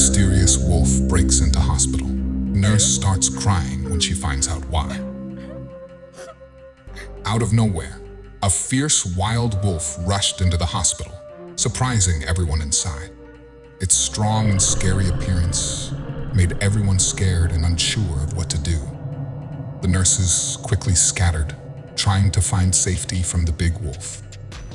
mysterious wolf breaks into hospital. Nurse starts crying when she finds out why. Out of nowhere, a fierce wild wolf rushed into the hospital, surprising everyone inside. Its strong and scary appearance made everyone scared and unsure of what to do. The nurses quickly scattered, trying to find safety from the big wolf.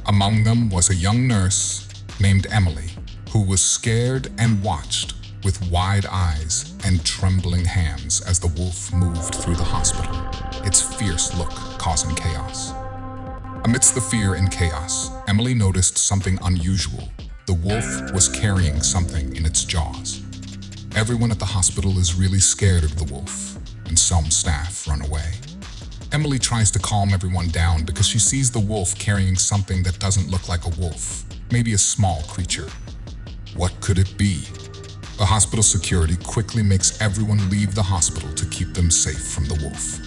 Among them was a young nurse named Emily, who was scared and watched with wide eyes and trembling hands as the wolf moved through the hospital, its fierce look causing chaos. Amidst the fear and chaos, Emily noticed something unusual. The wolf was carrying something in its jaws. Everyone at the hospital is really scared of the wolf, and some staff run away. Emily tries to calm everyone down because she sees the wolf carrying something that doesn't look like a wolf, maybe a small creature. What could it be? The hospital security quickly makes everyone leave the hospital to keep them safe from the wolf.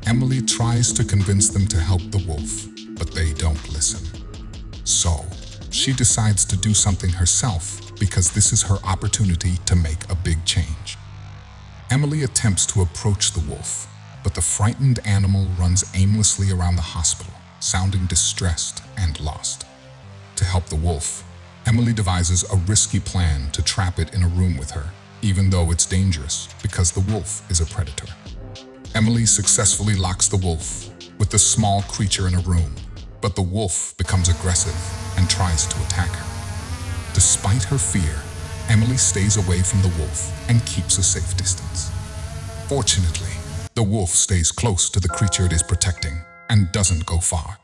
Emily tries to convince them to help the wolf, but they don't listen. So, she decides to do something herself because this is her opportunity to make a big change. Emily attempts to approach the wolf, but the frightened animal runs aimlessly around the hospital, sounding distressed and lost. To help the wolf, Emily devises a risky plan to trap it in a room with her, even though it's dangerous because the wolf is a predator. Emily successfully locks the wolf with the small creature in a room, but the wolf becomes aggressive and tries to attack her. Despite her fear, Emily stays away from the wolf and keeps a safe distance. Fortunately, the wolf stays close to the creature it is protecting and doesn't go far.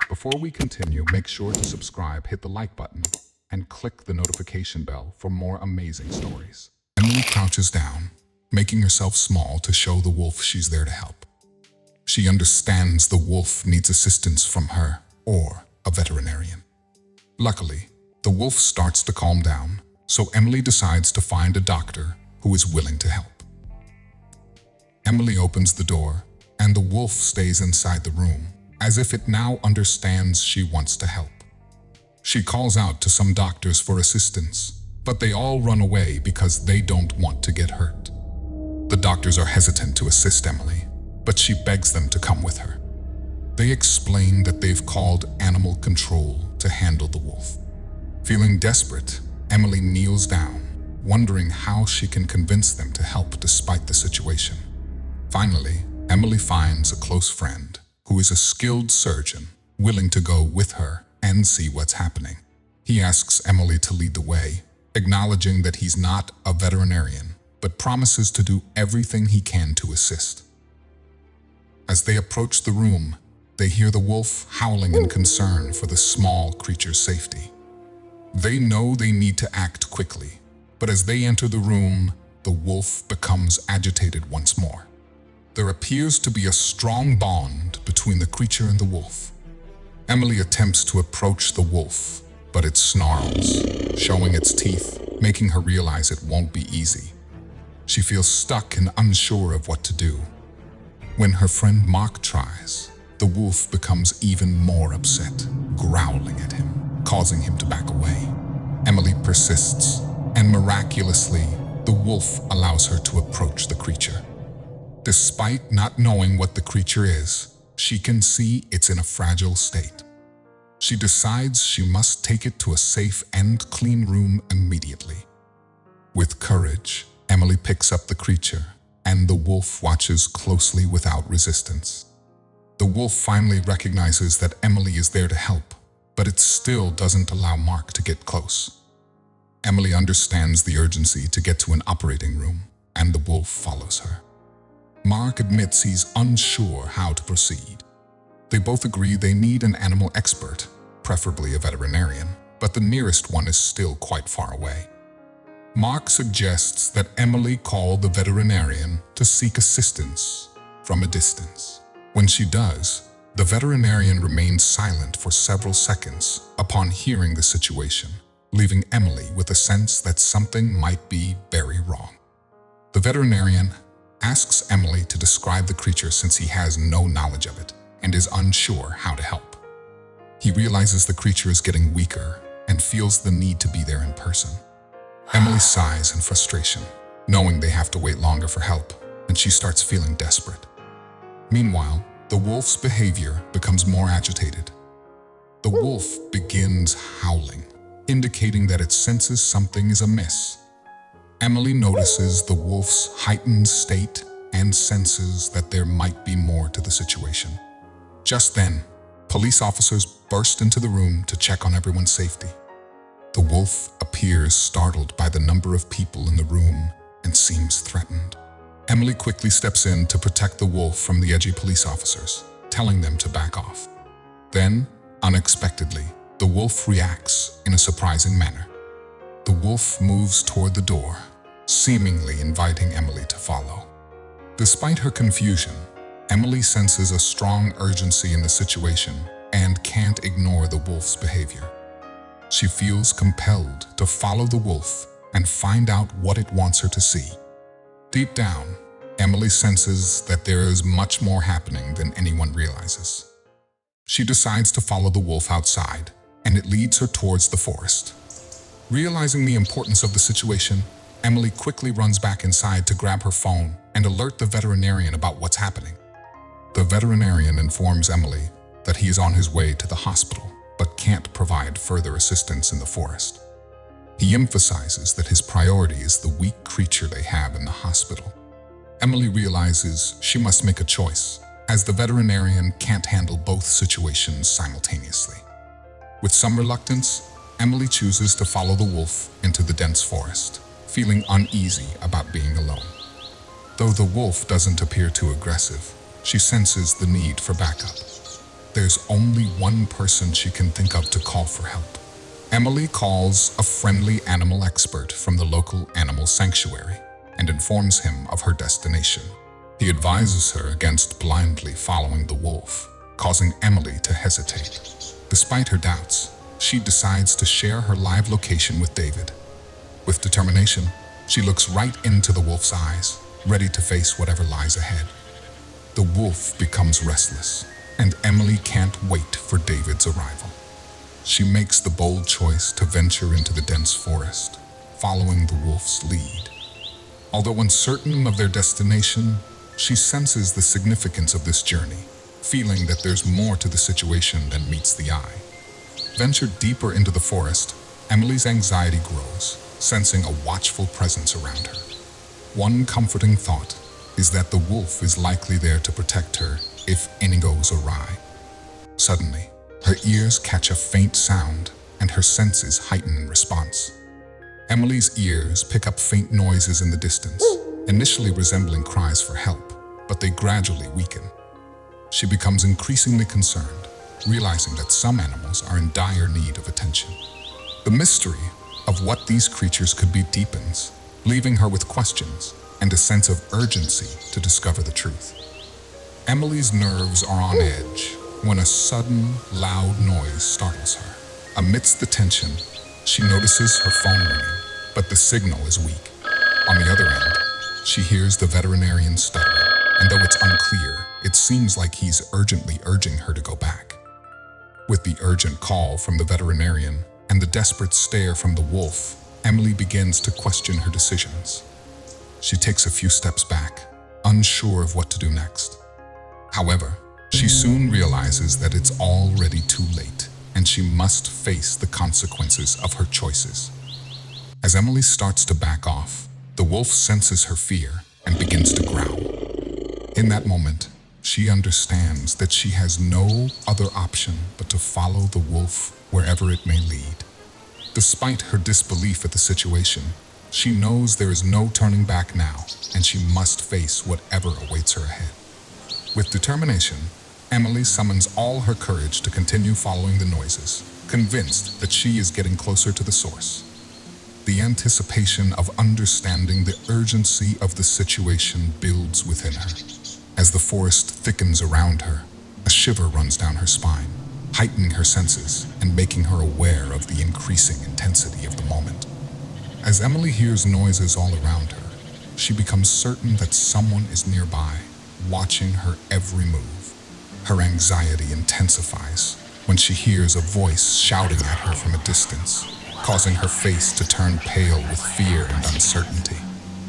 Before we continue, make sure to subscribe, hit the like button, and click the notification bell for more amazing stories. Emily crouches down, making herself small to show the wolf she's there to help. She understands the wolf needs assistance from her or a veterinarian. Luckily, the wolf starts to calm down, so Emily decides to find a doctor who is willing to help. Emily opens the door, and the wolf stays inside the room, as if it now understands she wants to help. She calls out to some doctors for assistance, but they all run away because they don't want to get hurt. The doctors are hesitant to assist Emily, but she begs them to come with her. They explain that they've called animal control to handle the wolf. Feeling desperate, Emily kneels down, wondering how she can convince them to help despite the situation. Finally, Emily finds a close friend who is a skilled surgeon willing to go with her and see what's happening. He asks Emily to lead the way, acknowledging that he's not a veterinarian, but promises to do everything he can to assist. As they approach the room, they hear the wolf howling in concern for the small creature's safety. They know they need to act quickly, but as they enter the room, the wolf becomes agitated once more. There appears to be a strong bond between the creature and the wolf. Emily attempts to approach the wolf, but it snarls, showing its teeth, making her realize it won't be easy. She feels stuck and unsure of what to do. When her friend Mark tries, the wolf becomes even more upset, growling at him, causing him to back away. Emily persists, and miraculously, the wolf allows her to approach the creature. Despite not knowing what the creature is, she can see it's in a fragile state. She decides she must take it to a safe and clean room immediately. With courage, Emily picks up the creature, and the wolf watches closely without resistance. The wolf finally recognizes that Emily is there to help, but it still doesn't allow Mark to get close. Emily understands the urgency to get to an operating room, and the wolf follows her. Mark admits he's unsure how to proceed. They both agree they need an animal expert, preferably a veterinarian, but the nearest one is still quite far away. Mark suggests that Emily call the veterinarian to seek assistance from a distance. When she does, the veterinarian remains silent for several seconds upon hearing the situation, leaving Emily with a sense that something might be very wrong. The veterinarian asks Emily to describe the creature since he has no knowledge of it and is unsure how to help. He realizes the creature is getting weaker and feels the need to be there in person. Emily sighs in frustration, knowing they have to wait longer for help, and she starts feeling desperate. Meanwhile, the wolf's behavior becomes more agitated. The wolf begins howling, indicating that it senses something is amiss. Emily notices the wolf's heightened state and senses that there might be more to the situation. Just then, police officers burst into the room to check on everyone's safety. The wolf appears startled by the number of people in the room and seems threatened. Emily quickly steps in to protect the wolf from the edgy police officers, telling them to back off. Then, unexpectedly, the wolf reacts in a surprising manner. The wolf moves toward the door, seemingly inviting Emily to follow. Despite her confusion, Emily senses a strong urgency in the situation and can't ignore the wolf's behavior. She feels compelled to follow the wolf and find out what it wants her to see. Deep down, Emily senses that there is much more happening than anyone realizes. She decides to follow the wolf outside, and it leads her towards the forest. Realizing the importance of the situation, Emily quickly runs back inside to grab her phone and alert the veterinarian about what's happening. The veterinarian informs Emily that he is on his way to the hospital, but can't provide further assistance in the forest. He emphasizes that his priority is the weak creature they have in the hospital. Emily realizes she must make a choice, as the veterinarian can't handle both situations simultaneously. With some reluctance, Emily chooses to follow the wolf into the dense forest, feeling uneasy about being alone. Though the wolf doesn't appear too aggressive, she senses the need for backup. There's only one person she can think of to call for help. Emily calls a friendly animal expert from the local animal sanctuary and informs him of her destination. He advises her against blindly following the wolf, causing Emily to hesitate. Despite her doubts, she decides to share her live location with David. With determination, she looks right into the wolf's eyes, ready to face whatever lies ahead. The wolf becomes restless, and Emily can't wait for David's arrival. She makes the bold choice to venture into the dense forest, following the wolf's lead. Although uncertain of their destination, she senses the significance of this journey, feeling that there's more to the situation than meets the eye. Ventured deeper into the forest, Emily's anxiety grows, sensing a watchful presence around her. One comforting thought is that the wolf is likely there to protect her if anything goes awry. Suddenly, her ears catch a faint sound, and her senses heighten in response. Emily's ears pick up faint noises in the distance, initially resembling cries for help, but they gradually weaken. She becomes increasingly concerned, realizing that some animals are in dire need of attention. The mystery of what these creatures could be deepens, leaving her with questions and a sense of urgency to discover the truth. Emily's nerves are on edge when a sudden, loud noise startles her. Amidst the tension, she notices her phone ringing, but the signal is weak. On the other end, she hears the veterinarian stuttering, and though it's unclear, it seems like he's urgently urging her to go back. With the urgent call from the veterinarian and the desperate stare from the wolf, Emily begins to question her decisions. She takes a few steps back, unsure of what to do next. However, she soon realizes that it's already too late, and she must face the consequences of her choices. As Emily starts to back off, the wolf senses her fear and begins to growl. In that moment, she understands that she has no other option but to follow the wolf wherever it may lead. Despite her disbelief at the situation, she knows there is no turning back now, and she must face whatever awaits her ahead. With determination, Emily summons all her courage to continue following the noises, convinced that she is getting closer to the source. The anticipation of understanding the urgency of the situation builds within her. As the forest thickens around her, a shiver runs down her spine, heightening her senses and making her aware of the increasing intensity of the moment. As Emily hears noises all around her, she becomes certain that someone is nearby, watching her every move. Her anxiety intensifies when she hears a voice shouting at her from a distance. causing her face to turn pale with fear and uncertainty.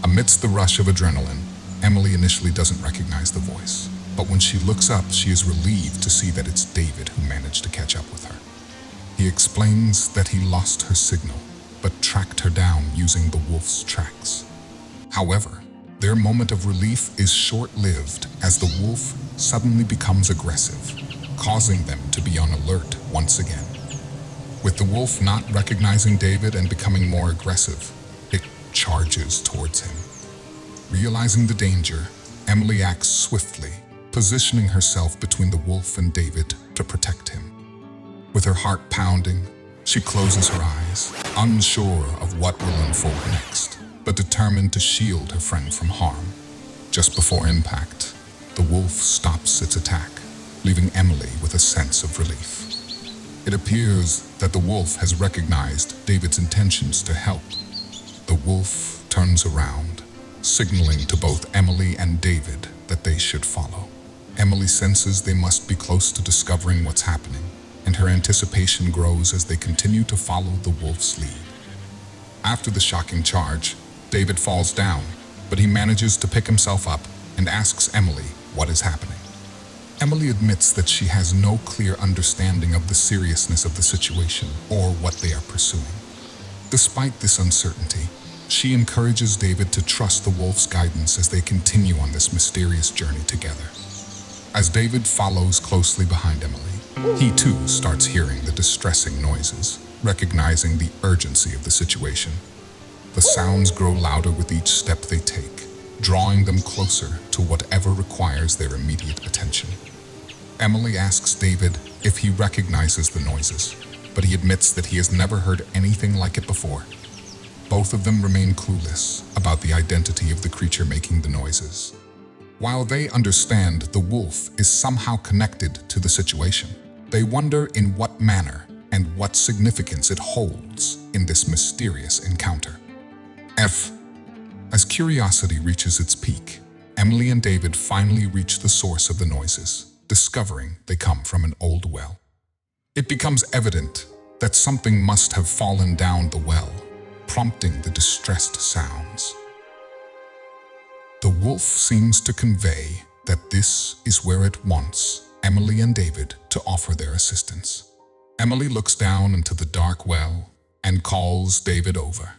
Amidst the rush of adrenaline, Emily initially doesn't recognize the voice, but when she looks up, she is relieved to see that it's David who managed to catch up with her. He explains that he lost her signal, but tracked her down using the wolf's tracks. However, their moment of relief is short-lived as the wolf suddenly becomes aggressive, causing them to be on alert once again. With the wolf not recognizing David and becoming more aggressive, it charges towards him. Realizing the danger, Emily acts swiftly, positioning herself between the wolf and David to protect him. With her heart pounding, she closes her eyes, unsure of what will unfold next, but determined to shield her friend from harm. Just before impact, the wolf stops its attack, leaving Emily with a sense of relief. It appears that the wolf has recognized David's intentions to help. The wolf turns around, signaling to both Emily and David that they should follow. Emily senses they must be close to discovering what's happening, and her anticipation grows as they continue to follow the wolf's lead. After the shocking charge, David falls down, but he manages to pick himself up and asks Emily what is happening. Emily admits that she has no clear understanding of the seriousness of the situation or what they are pursuing. Despite this uncertainty, she encourages David to trust the wolf's guidance as they continue on this mysterious journey together. As David follows closely behind Emily, he too starts hearing the distressing noises, recognizing the urgency of the situation. The sounds grow louder with each step they take, drawing them closer to whatever requires their immediate attention. Emily asks David if he recognizes the noises, but he admits that he has never heard anything like it before. Both of them remain clueless about the identity of the creature making the noises. While they understand the wolf is somehow connected to the situation, they wonder in what manner and what significance it holds in this mysterious encounter. As curiosity reaches its peak, Emily and David finally reach the source of the noises, discovering they come from an old well. It becomes evident that something must have fallen down the well, prompting the distressed sounds. The wolf seems to convey that this is where it wants Emily and David to offer their assistance. Emily looks down into the dark well and calls David over.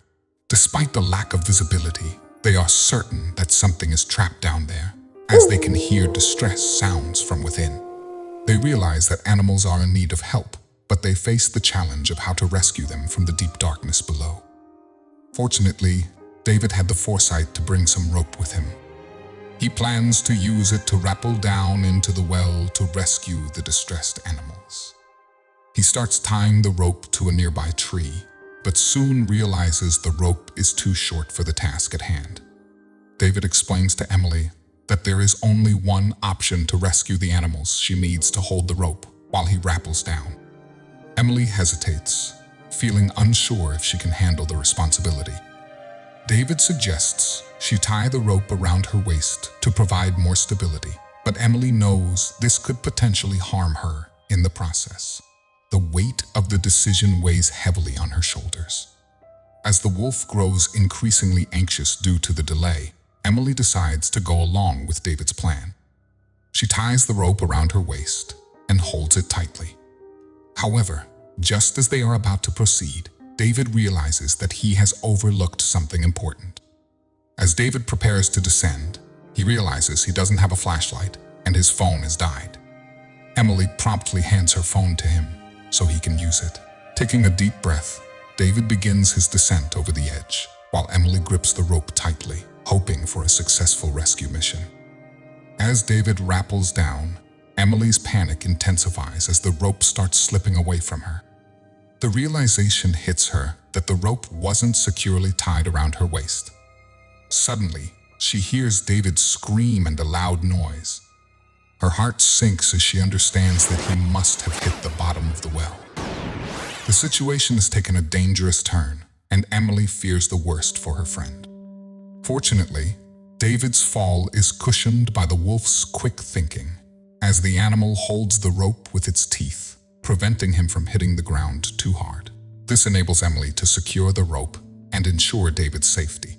Despite the lack of visibility, they are certain that something is trapped down there, as they can hear distress sounds from within. They realize that animals are in need of help, but they face the challenge of how to rescue them from the deep darkness below. Fortunately, David had the foresight to bring some rope with him. He plans to use it to rappel down into the well to rescue the distressed animals. He starts tying the rope to a nearby tree, but soon realizes the rope is too short for the task at hand. David explains to Emily that there is only one option to rescue the animals she needs to hold the rope while he rappels down. Emily hesitates, feeling unsure if she can handle the responsibility. David suggests she tie the rope around her waist to provide more stability, but Emily knows this could potentially harm her in the process. The weight of the decision weighs heavily on her shoulders. As the wolf grows increasingly anxious due to the delay, Emily decides to go along with David's plan. She ties the rope around her waist and holds it tightly. However, just as they are about to proceed, David realizes that he has overlooked something important. As David prepares to descend, he realizes he doesn't have a flashlight and his phone has died. Emily promptly hands her phone to him so he can use it. Taking a deep breath, David begins his descent over the edge, while Emily grips the rope tightly, hoping for a successful rescue mission. As David rappels down, Emily's panic intensifies as the rope starts slipping away from her. The realization hits her that the rope wasn't securely tied around her waist. Suddenly, she hears David scream and a loud noise. Her heart sinks as she understands that he must have hit the bottom of the well. The situation has taken a dangerous turn, and Emily fears the worst for her friend. Fortunately, David's fall is cushioned by the wolf's quick thinking, as the animal holds the rope with its teeth, preventing him from hitting the ground too hard. This enables Emily to secure the rope and ensure David's safety.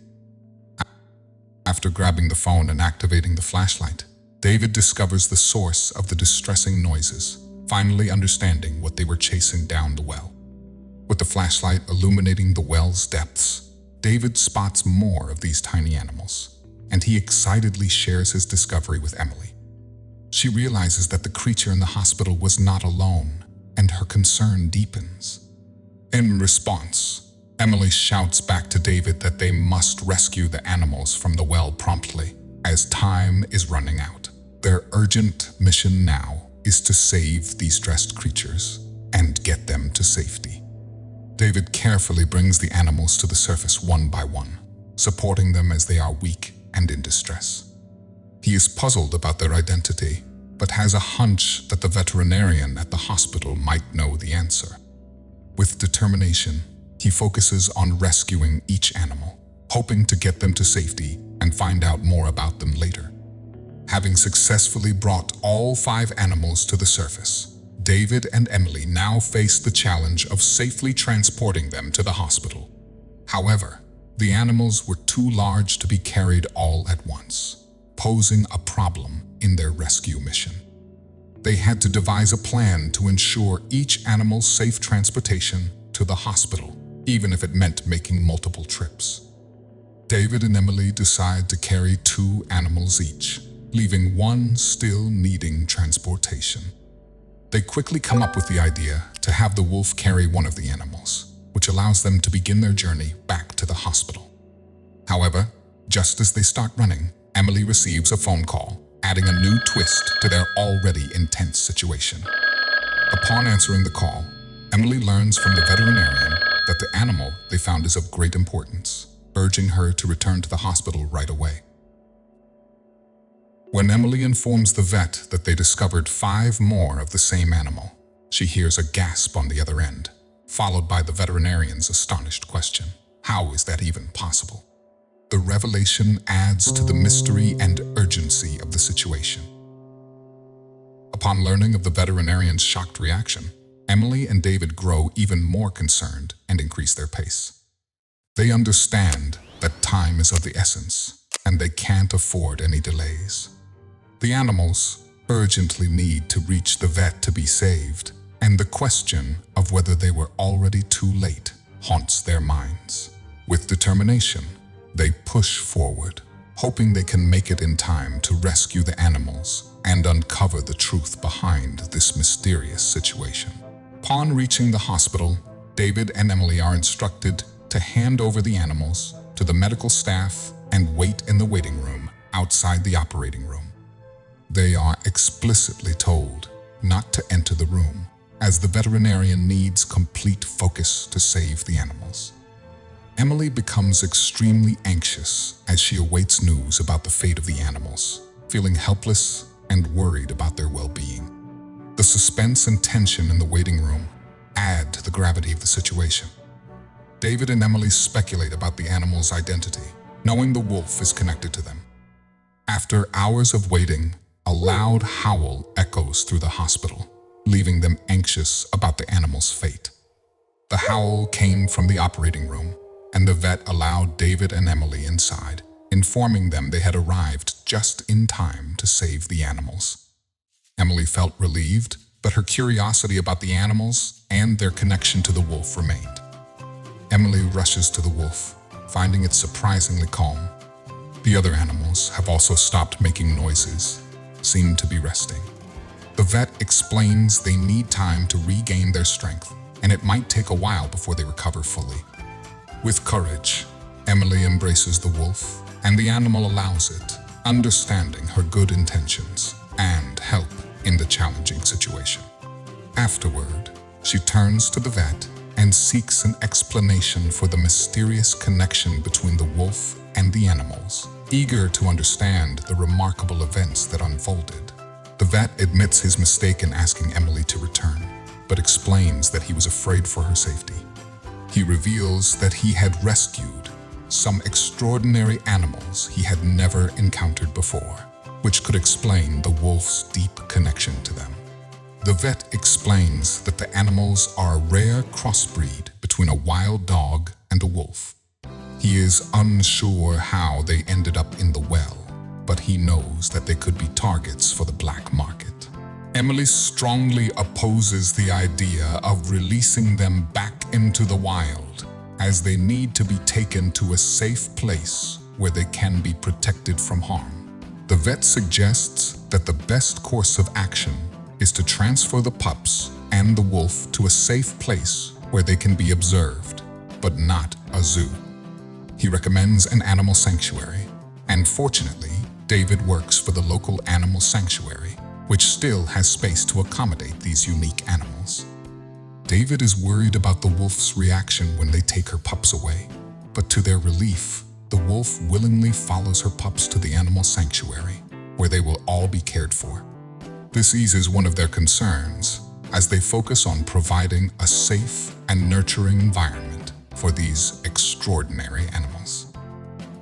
After grabbing the phone and activating the flashlight, David discovers the source of the distressing noises, finally understanding what they were chasing down the well. With the flashlight illuminating the well's depths, David spots more of these tiny animals, and he excitedly shares his discovery with Emily. She realizes that the creature in the hospital was not alone, and her concern deepens. In response, Emily shouts back to David that they must rescue the animals from the well promptly, as time is running out. Their urgent mission now is to save these stressed creatures and get them to safety. David carefully brings the animals to the surface one by one, supporting them as they are weak and in distress. He is puzzled about their identity, but has a hunch that the veterinarian at the hospital might know the answer. With determination, he focuses on rescuing each animal, hoping to get them to safety and find out more about them later. Having successfully brought all 5 animals to the surface, David and Emily now face the challenge of safely transporting them to the hospital. However, the animals were too large to be carried all at once, posing a problem in their rescue mission. They had to devise a plan to ensure each animal's safe transportation to the hospital, even if it meant making multiple trips. David and Emily decide to carry 2 animals each, leaving one still needing transportation. They quickly come up with the idea to have the wolf carry one of the animals, which allows them to begin their journey back to the hospital. However, just as they start running, Emily receives a phone call, adding a new twist to their already intense situation. Upon answering the call, Emily learns from the veterinarian that the animal they found is of great importance, urging her to return to the hospital right away. When Emily informs the vet that they discovered 5 more of the same animal, she hears a gasp on the other end, followed by the veterinarian's astonished question, "How is that even possible?" The revelation adds to the mystery and urgency of the situation. Upon learning of the veterinarian's shocked reaction, Emily and David grow even more concerned and increase their pace. They understand that time is of the essence, and they can't afford any delays. The animals urgently need to reach the vet to be saved, and the question of whether they were already too late haunts their minds. With determination, they push forward, hoping they can make it in time to rescue the animals and uncover the truth behind this mysterious situation. Upon reaching the hospital, David and Emily are instructed to hand over the animals to the medical staff and wait in the waiting room outside the operating room. They are explicitly told not to enter the room, as the veterinarian needs complete focus to save the animals. Emily becomes extremely anxious as she awaits news about the fate of the animals, feeling helpless and worried about their well-being. The suspense and tension in the waiting room add to the gravity of the situation. David and Emily speculate about the animal's identity, knowing the wolf is connected to them. After hours of waiting, a loud howl echoes through the hospital, leaving them anxious about the animal's fate. The howl came from the operating room, and the vet allowed David and Emily inside, informing them they had arrived just in time to save the animals. Emily felt relieved, but her curiosity about the animals and their connection to the wolf remained. Emily rushes to the wolf, finding it surprisingly calm. The other animals have also stopped making noises, seem to be resting. The vet explains they need time to regain their strength, and it might take a while before they recover fully. With courage, Emily embraces the wolf, and the animal allows it, understanding her good intentions and help in the challenging situation. Afterward, she turns to the vet and seeks an explanation for the mysterious connection between the wolf and the animals, eager to understand the remarkable events that unfolded. The vet admits his mistake in asking Emily to return, but explains that he was afraid for her safety. He reveals that he had rescued some extraordinary animals he had never encountered before, which could explain the wolf's deep connection to them. The vet explains that the animals are a rare crossbreed between between a wild dog and a wolf. He is unsure how they ended up in the well, but he knows that they could be targets for the black market. Emily strongly opposes the idea of releasing them back into the wild, as they need to be taken to a safe place where they can be protected from harm. The vet suggests that the best course of action is to transfer the pups and the wolf to a safe place where they can be observed, but not a zoo. He recommends an animal sanctuary, and fortunately, David works for the local animal sanctuary, which still has space to accommodate these unique animals. David is worried about the wolf's reaction when they take her pups away, but to their relief, the wolf willingly follows her pups to the animal sanctuary, where they will all be cared for. This eases one of their concerns, as they focus on providing a safe and nurturing environment for these extraordinary animals.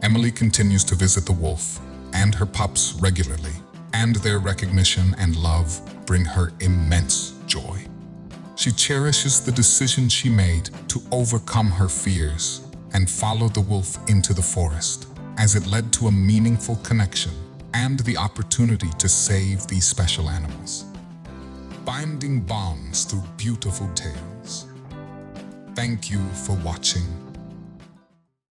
Emily continues to visit the wolf and her pups regularly, and their recognition and love bring her immense joy. She cherishes the decision she made to overcome her fears and follow the wolf into the forest, as it led to a meaningful connection and the opportunity to save these special animals. Binding bonds through beautiful tales. Thank you for watching.